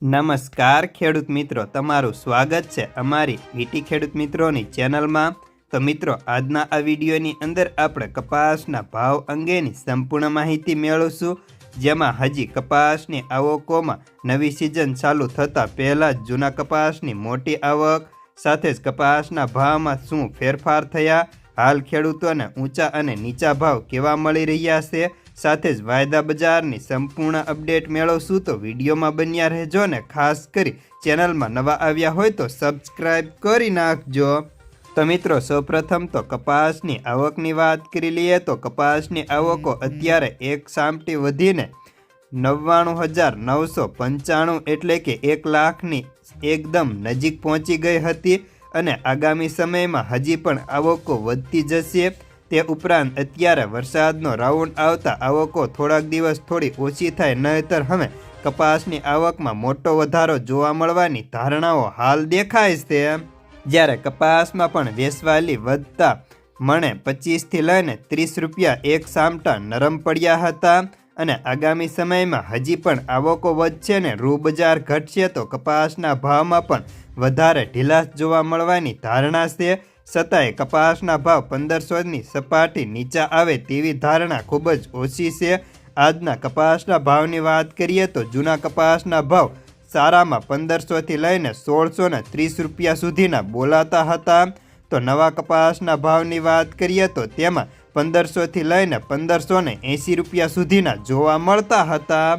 નમસ્કાર ખેડૂત મિત્રો, તમારું સ્વાગત છે અમારી વીટી ખેડૂત મિત્રોની ચેનલમાં। તો મિત્રો, આજના આ વિડીયોની અંદર આપણે કપાસના ભાવ અંગેની સંપૂર્ણ માહિતી મેળવશું, જેમાં હજી કપાસની આવકોમાં નવી સિઝન ચાલુ થતાં પહેલાં જ જૂના કપાસની મોટી આવક સાથે જ કપાસના ભાવમાં શું ફેરફાર થયા, હાલ ખેડૂતોને ઊંચા અને નીચા ભાવ કેવા મળી રહ્યા છે, સાથે જ વાયદા બજારની સંપૂર્ણ અપડેટ મેળવશું। તો વિડીયોમાં બન્યા રહેજો ને ખાસ કરી ચેનલમાં નવા આવ્યા હોય તો સબસ્ક્રાઈબ કરી નાખજો। તો મિત્રો, સૌપ્રથમ તો કપાસની આવકની વાત કરી લઈએ તો કપાસની આવકો અત્યારે એક સામટી વધીને 99,995 એટલે કે 1 લાખની એકદમ નજીક પહોંચી ગઈ હતી અને આગામી સમયમાં હજી પણ આવકો વધતી જશે। તે ઉપરાંત અત્યારે વરસાદનો રાઉન્ડ આવતા આવકો થોડાક દિવસ થોડી ઓછી થાય, નહીતર હવે કપાસની આવકમાં મોટો વધારો જોવા મળવાની ધારણાઓ હાલ દેખાય છે। જ્યારે કપાસમાં પણ વેચવાલી વધતા મણે 25 થી લઈને 30 રૂપિયા એક સામટા નરમ પડ્યા હતા અને આગામી સમયમાં હજી પણ આવકો વધશે ને રૂ બજાર ઘટશે તો કપાસના ભાવમાં પણ વધારે ઢીલાસ જોવા મળવાની ધારણા છે। છતાંય કપાસના ભાવ 1500ની સપાટી નીચા આવે તેવી ધારણા ખૂબ જ ઓછી છે। આજના કપાસના ભાવની વાત કરીએ તો જૂના કપાસના ભાવ સારામાં 1500થી લઈને 1630 રૂપિયા સુધીના બોલાતા હતા, તો નવા કપાસના ભાવની વાત કરીએ તો તેમાં 1500થી લઈને 1580 રૂપિયા સુધીના જોવા મળતા હતા।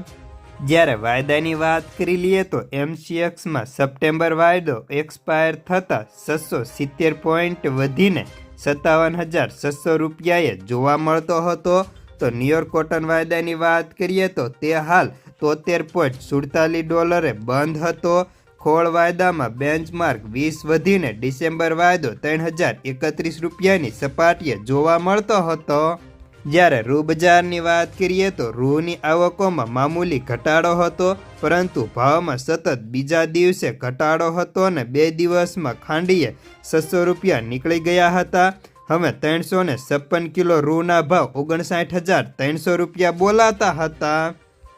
જ્યારે વાયદાની વાત કરી લઈએ તો MCXમાં સપ્ટેમ્બર વાયદો એક્સપાયર થતાં 670 પોઈન્ટ વધીને 57,600 રૂપિયાએ જોવા મળતો હતો, તો ન્યુયોર્ક કોટન વાયદાની વાત કરીએ તો તે હાલ $73.47 બંધ હતો। ખોળ વાયદામાં બેન્ચમાર્ક 20 વધીને ડિસેમ્બર વાયદો 3,031 રૂપિયાની સપાટીએ જોવા મળતો હતો। જ્યારે રૂ બજારની વાત કરીએ તો રૂની આવકોમાં મામૂલી ઘટાડો હતો, પરંતુ ભાવમાં સતત બીજા દિવસે ઘટાડો હતો અને 2 દિવસમાં ખાંડીએ 600 રૂપિયા નીકળી ગયા હતા। હવે 356 કિલો રૂના ભાવ 59,300 રૂપિયા બોલાતા હતા।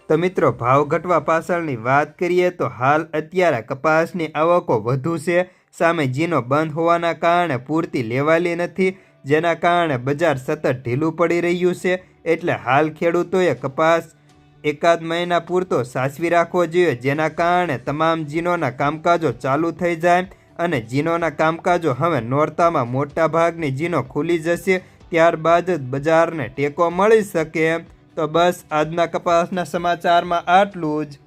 તો મિત્રો, ભાવ ઘટવા પાછળની વાત કરીએ તો હાલ અત્યારે કપાસની આવકો વધુ છે, સામે જીનો બંધ હોવાના કારણે પૂરતી લેવાલી નથી, જેના કારણે બજાર સતત ઢીલું પડી રહ્યું છે। એટલે હાલ ખેડૂતોએ કપાસ એકાદ મહિના પૂરતો સાચવી રાખવો જોઈએ, જેના કારણે તમામ જીનોના કામકાજો ચાલુ થઈ જાય અને જીનોના કામકાજો હવે નોરતામાં મોટા ભાગની જીનો ખુલી જશે, ત્યારબાદ જ બજારને ટેકો મળી શકે। તો બસ આજના કપાસના સમાચારમાં આટલું જ।